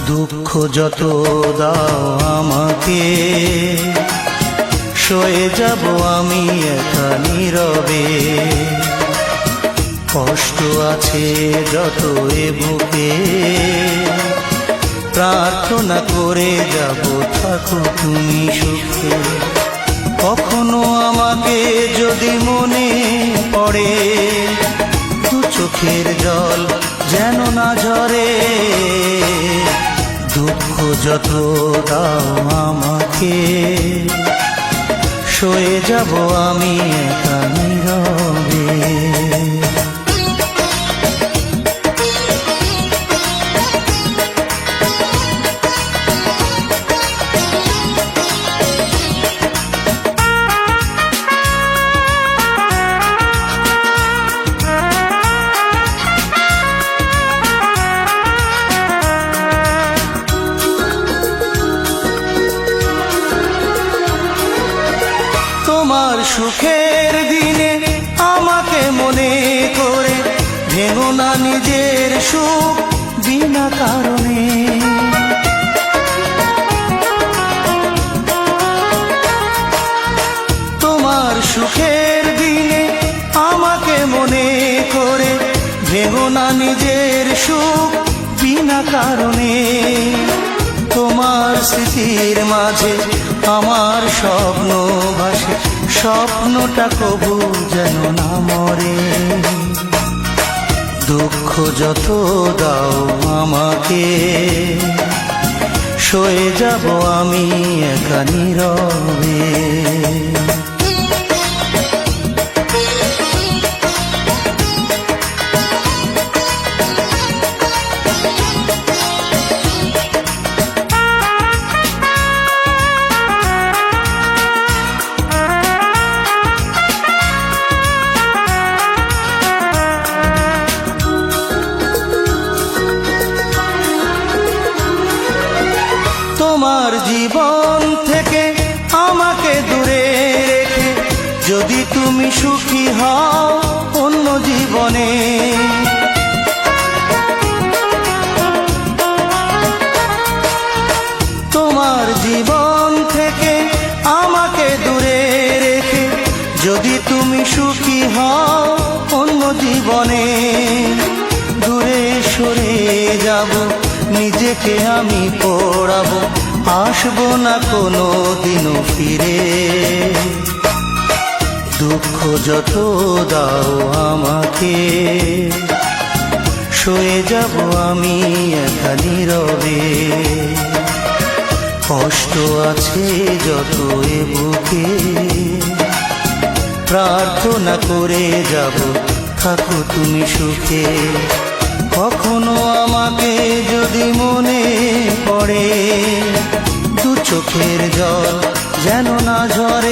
দুঃখ যত দাও আমাকে, সয়ে যাব আমি একা নীরবে। কষ্ট আছে যত এ বুকে, প্রার্থনা করে যাব থাকো তুমি সুখে। কখনো আমাকে যদি মনে পড়ে, দু চোখের জল যেন না ঝরে। দুঃখ যত দাও আমাকে, সয়ে যাব আমি একা নীরবে। তোমার সুখের দিনে আমাকে মনে করে, ভেঙো না নিজের সুখ বিনা কারণে। তোমার সুখের দিনে আমাকে মনে করে, ভেঙো না নিজের সুখ বিনা কারণে। তোমার স্মৃতির মাঝে আমার স্বপ্ন ভাসে, স্বপ্নটা কবু যেন না মরে। দুঃখ যত দাও আমাকে, সয়ে যাব আমি একা নীরবে। তোমার জীবন থেকে আমাকে দূরে রেখে, যদি তুমি সুখী হও অন্য জীবনে। তোমার জীবন থেকে আমাকে দূরে রেখে, যদি তুমি সুখী হও অন্য জীবনে। দূরে সরে যাব, নিজেকে আমি পড়াবো, আসবো না কোনো দিনও ফিরে। দুঃখ যত দাও আমাকে, সয়ে যাব আমি একা নীরবে। কষ্ট আছে যত এ বুকে, প্রার্থনা করে যাব থাকো তুমি সুখে। কখনো আমাকে যদি মনে পড়ে, দু চোখের জল যেন না ঝরে।